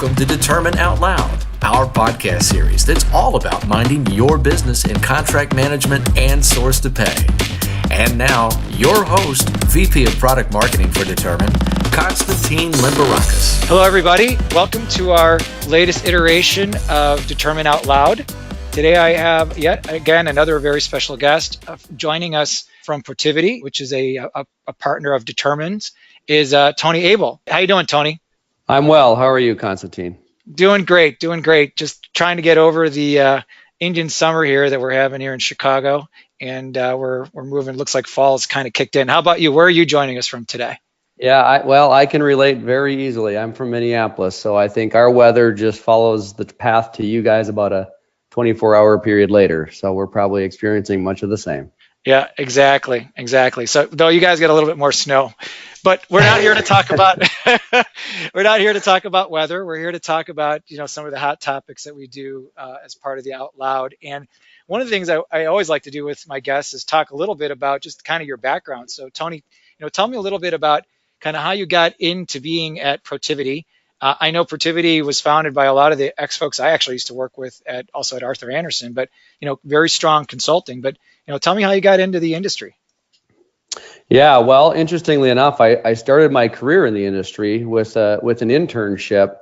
Welcome to Determine Out Loud, our podcast series that's all about minding your business in contract management and source to pay. And now, your host, VP of Product Marketing for Determine, Constantine Limbarakis. Hello, everybody. Welcome to our latest iteration of Determine Out Loud. Today, I have yet again another very special guest joining us from Protiviti, which is a partner of Determine's, is Tony Abel. How you doing, Tony? I'm well. How are you, Constantine? Doing great. Just trying to get over the Indian summer here that we're having here in Chicago, and we're moving. Looks like fall's kind of kicked in. How about you? Where are you joining us from today? Yeah, I can relate very easily. I'm from Minneapolis, so I think our weather just follows the path to you guys about a 24-hour period later. So we're probably experiencing much of the same. Yeah, exactly. So though you guys get a little bit more snow, but we're not here to talk about weather. We're here to talk about some of the hot topics that we do as part of the OutLoud. And one of the things I always like to do with my guests is talk a little bit about just kind of your background. So Tony, tell me a little bit about kind of how you got into being at Protiviti. I know Protiviti was founded by a lot of the ex-folks I actually used to work with also at Arthur Andersen, but very strong consulting. But tell me how you got into the industry. Yeah, well, interestingly enough, I started my career in the industry with an internship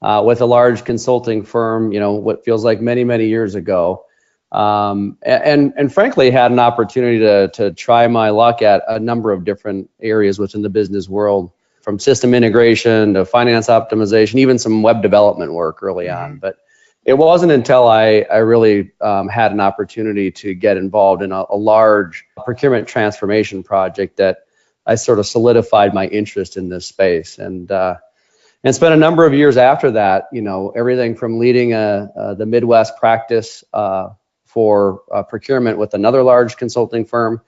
with a large consulting firm, what feels like many, many years ago. And frankly, had an opportunity to try my luck at a number of different areas within the business world, from system integration to finance optimization, even some web development work early on. But it wasn't until I really had an opportunity to get involved in a large procurement transformation project that I sort of solidified my interest in this space. And spent a number of years after that, everything from leading the Midwest practice for procurement with another large consulting firm,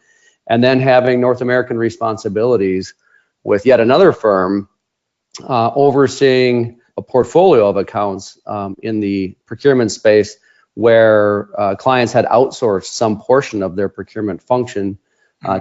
and then having North American responsibilities with yet another firm overseeing a portfolio of accounts in the procurement space where clients had outsourced some portion of their procurement function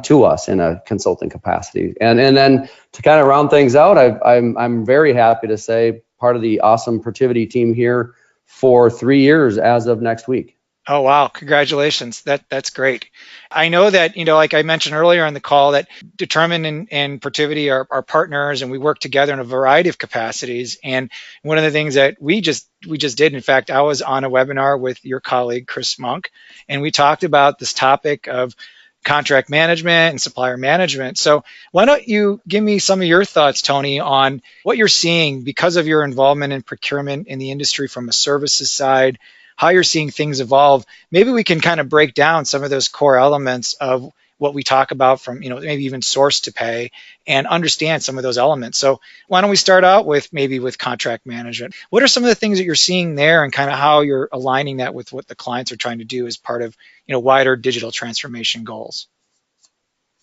to us in a consulting capacity. And then to kind of round things out, I'm very happy to say part of the awesome Protiviti team here for 3 years as of next week. Oh, wow. Congratulations. That's great. I know that, like I mentioned earlier on the call, that Determine and Protiviti are partners, and we work together in a variety of capacities. And one of the things that we just did, in fact, I was on a webinar with your colleague, Chris Monk, and we talked about this topic of contract management and supplier management. So why don't you give me some of your thoughts, Tony, on what you're seeing because of your involvement in procurement in the industry from a services side, how you're seeing things evolve. Maybe we can kind of break down some of those core elements of what we talk about from, maybe even source to pay, and understand some of those elements. So why don't we start out with contract management? What are some of the things that you're seeing there, and kind of how you're aligning that with what the clients are trying to do as part of, wider digital transformation goals?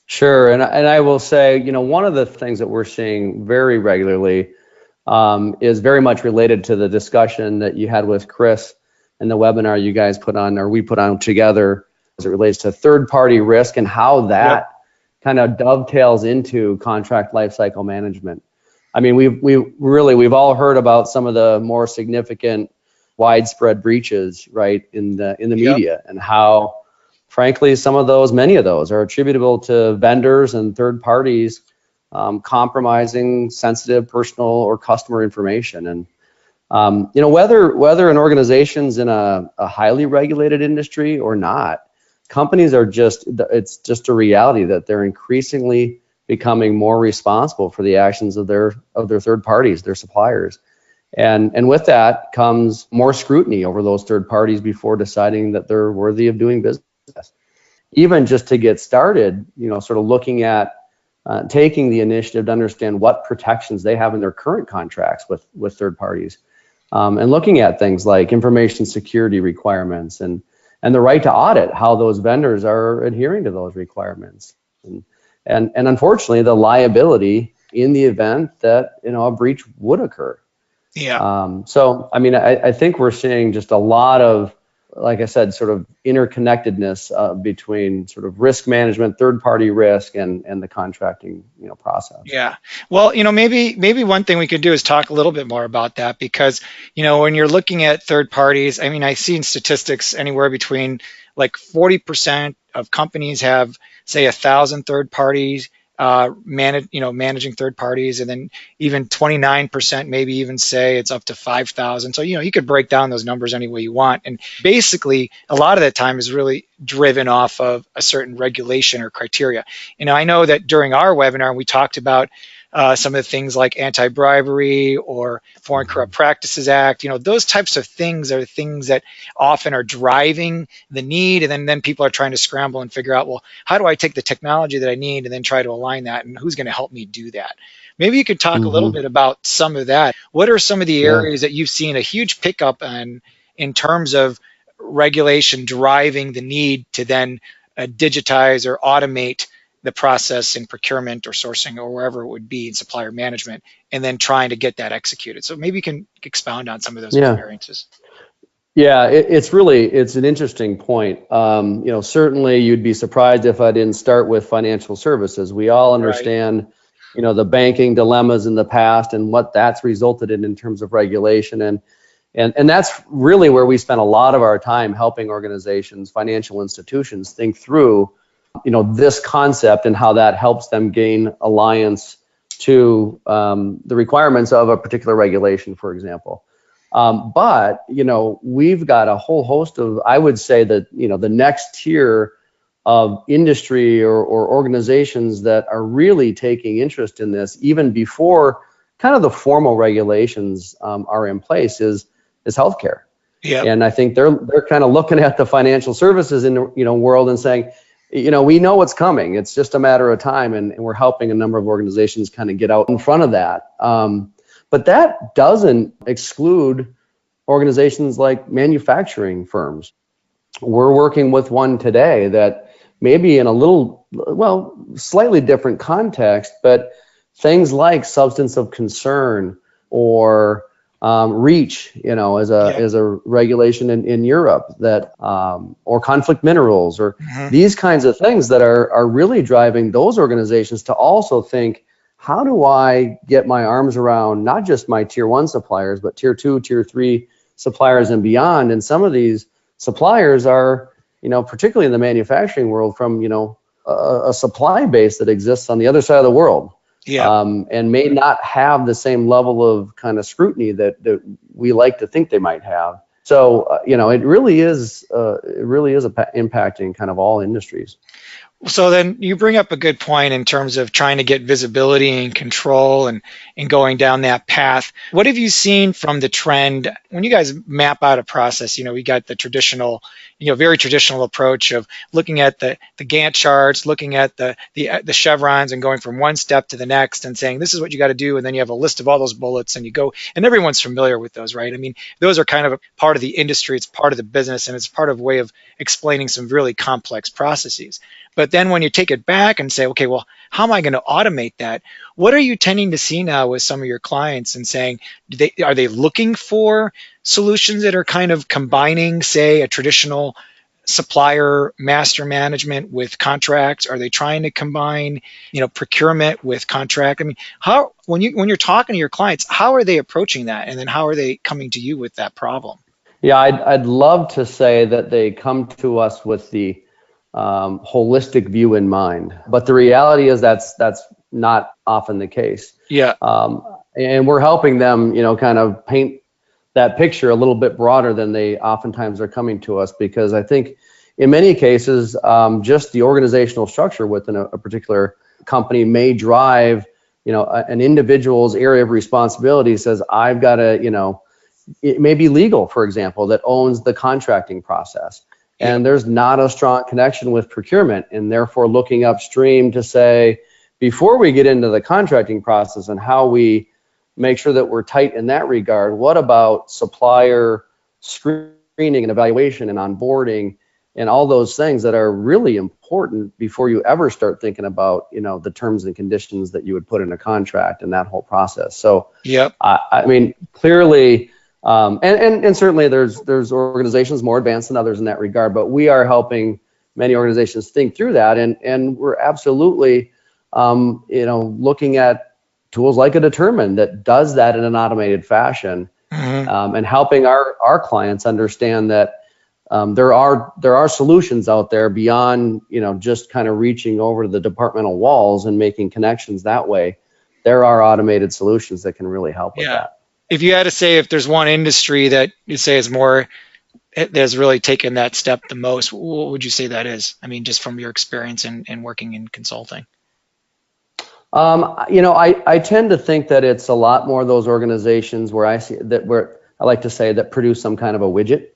Sure. And I will say, one of the things that we're seeing very regularly is very much related to the discussion that you had with Chris and the webinar you guys put on, or we put on together, as it relates to third-party risk and how that kind of dovetails into contract lifecycle management. I mean, we've all heard about some of the more significant widespread breaches, right, in the media, and how, frankly, many of those are attributable to vendors and third parties compromising sensitive personal or customer information. And whether an organization's in a highly regulated industry or not, companies it's just a reality that they're increasingly becoming more responsible for the actions of their third parties, their suppliers. And with that comes more scrutiny over those third parties before deciding that they're worthy of doing business. Even just to get started, sort of looking at taking the initiative to understand what protections they have in their current contracts with third parties. And looking at things like information security requirements and the right to audit how those vendors are adhering to those requirements. And unfortunately, the liability in the event that a breach would occur. Yeah. So, I mean, I think we're seeing just a lot of like I said, sort of interconnectedness between sort of risk management, third-party risk, and the contracting, process. Yeah. Well, maybe one thing we could do is talk a little bit more about that, because, when you're looking at third parties, I mean, I've seen statistics anywhere between like 40% of companies have, say, 1,000 third parties managing third parties, and then even 29% maybe even say it's up to 5,000. So, you could break down those numbers any way you want. And basically, a lot of that time is really driven off of a certain regulation or criteria. I know that during our webinar, we talked about some of the things like anti-bribery or Foreign Corrupt Practices Act. Those types of things are things that often are driving the need, and then people are trying to scramble and figure out, well, how do I take the technology that I need and then try to align that, and who's going to help me do that? Maybe you could talk a little bit about some of that. What are some of the areas that you've seen a huge pickup in terms of regulation driving the need to then digitize or automate the process in procurement or sourcing or wherever it would be in supplier management, and then trying to get that executed? So maybe you can expound on some of those experiences. Yeah, it's an interesting point. Certainly you'd be surprised if I didn't start with financial services. We all understand, the banking dilemmas in the past and what that's resulted in terms of regulation. And that's really where we spend a lot of our time helping organizations, financial institutions think through this concept and how that helps them gain alliance to the requirements of a particular regulation, for example. But we've got a whole host of, I would say that, the next tier of industry or organizations that are really taking interest in this, even before kind of the formal regulations are in place, is healthcare. Yeah. And I think they're kind of looking at the financial services in the world and saying, we know what's coming. It's just a matter of time, and we're helping a number of organizations kind of get out in front of that. But that doesn't exclude organizations like manufacturing firms. We're working with one today that maybe in a slightly different context, but things like substance of concern or REACH, as a regulation in Europe, that or conflict minerals, or these kinds of things that are really driving those organizations to also think, how do I get my arms around not just my tier 1 suppliers, but tier 2, tier 3 suppliers and beyond? And some of these suppliers are, particularly in the manufacturing world, from a supply base that exists on the other side of the world. And may not have the same level of kind of scrutiny that we like to think they might have. So, it really is impacting kind of all industries. So then you bring up a good point in terms of trying to get visibility and control and going down that path. What have you seen from the trend when you guys map out a process? We got the traditional, very traditional approach of looking at the Gantt charts, looking at the chevrons and going from one step to the next and saying, this is what you got to do. And then you have a list of all those bullets and you go, and everyone's familiar with those, right? I mean, those are kind of a part of the industry. It's part of the business, and it's part of a way of explaining some really complex processes. But then when you take it back and say, okay, well, how am I going to automate that? What are you tending to see now with some of your clients and saying, are they looking for solutions that are kind of combining, say, a traditional supplier master management with contracts? Are they trying to combine, procurement with contract? I mean, when you're talking to your clients, how are they approaching that? And then how are they coming to you with that problem? Yeah, I'd love to say that they come to us with the holistic view in mind, but the reality is that's not often the case. Yeah. And we're helping them, kind of paint that picture a little bit broader than they oftentimes are coming to us, because I think in many cases, just the organizational structure within a particular company may drive, an individual's area of responsibility says, I've got to, it may be legal, for example, that owns the contracting process. And there's not a strong connection with procurement, and therefore looking upstream to say, before we get into the contracting process and how we make sure that we're tight in that regard, what about supplier screening and evaluation and onboarding and all those things that are really important before you ever start thinking about, the terms and conditions that you would put in a contract and that whole process. So, I mean, clearly, And certainly there's organizations more advanced than others in that regard, but we are helping many organizations think through that, and we're absolutely looking at tools like a Determine that does that in an automated fashion, and helping our clients understand that there are solutions out there beyond just kind of reaching over to the departmental walls and making connections that way. There are automated solutions that can really help with that. If you had to say, if there's one industry that you say has really taken that step the most, what would you say that is? I mean, just from your experience in working in consulting. I tend to think that it's a lot more of those organizations where I like to say that produce some kind of a widget.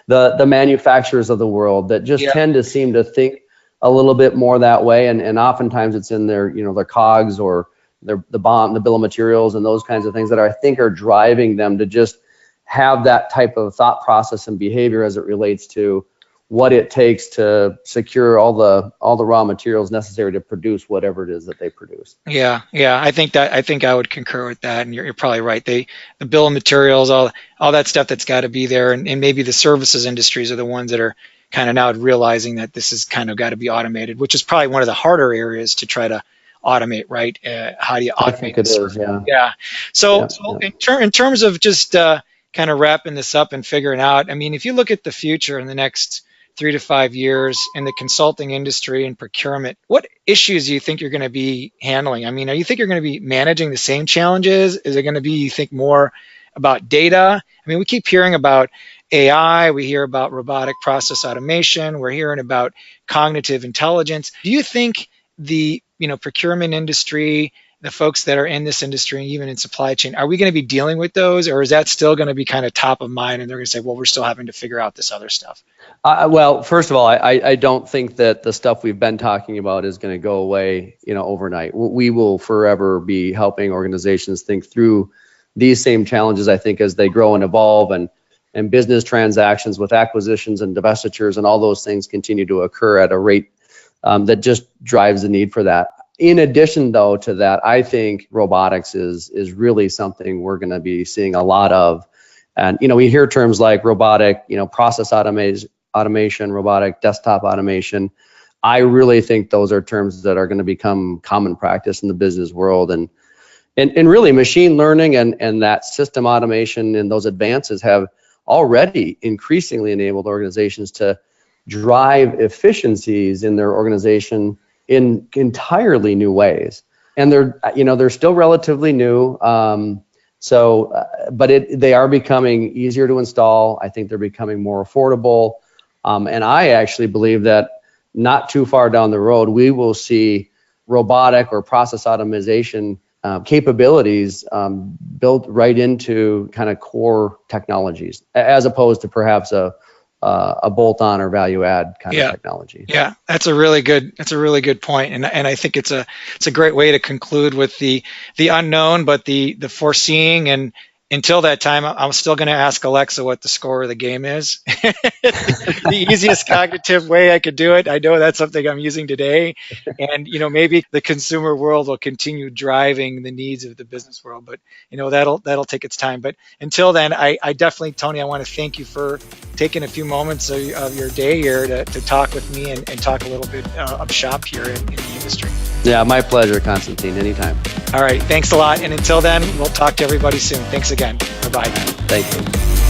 the manufacturers of the world that just tend to seem to think a little bit more that way, and oftentimes it's in their their COGS or the bill of materials and those kinds of things that I think are driving them to just have that type of thought process and behavior as it relates to what it takes to secure all the raw materials necessary to produce whatever it is that they produce. Yeah. I think I would concur with that, and you're probably right. The bill of materials, all that stuff that's got to be there, and maybe the services industries are the ones that are kind of now realizing that this has kind of got to be automated, which is probably one of the harder areas to try to automate, right? How do you automate? I think it is, yeah. Yeah. So in terms of just kind of wrapping this up and figuring out, I mean, if you look at the future in the next 3 to 5 years in the consulting industry and procurement, what issues do you think you're going to be handling? I mean, do you think you're going to be managing the same challenges? Is it going to be, you think, more about data? I mean, we keep hearing about AI, we hear about robotic process automation, we're hearing about cognitive intelligence. Do you think the procurement industry, the folks that are in this industry, and even in supply chain, are we going to be dealing with those, or is that still going to be kind of top of mind and they're going to say, well, we're still having to figure out this other stuff? Well, first of all, I don't think that the stuff we've been talking about is going to go away, overnight. We will forever be helping organizations think through these same challenges, I think, as they grow and evolve, and business transactions with acquisitions and divestitures and all those things continue to occur at a rate that just drives the need for that. In addition, though, to that, I think robotics is really something we're going to be seeing a lot of. And, we hear terms like robotic, process automation, robotic desktop automation. I really think those are terms that are going to become common practice in the business world. And really machine learning and that system automation and those advances have already increasingly enabled organizations to drive efficiencies in their organization in entirely new ways. And they're still relatively new. But they are becoming easier to install. I think they're becoming more affordable. And I actually believe that not too far down the road, we will see robotic or process automation capabilities built right into kind of core technologies, as opposed to perhaps a bolt-on or value-add kind of technology. Yeah, that's a really good point, and I think it's a great way to conclude with the unknown, but the foreseeing. And until that time, I'm still going to ask Alexa what the score of the game is. The easiest cognitive way I could do it. I know that's something I'm using today, and maybe the consumer world will continue driving the needs of the business world, but that'll take its time. But until then, I definitely, Tony, I want to thank you for taking a few moments of your day here to talk with me and talk a little bit of shop here in the industry. Yeah, my pleasure, Constantine. Anytime. All right, thanks a lot. And until then, we'll talk to everybody soon. Thanks again. Bye-bye. Thank you.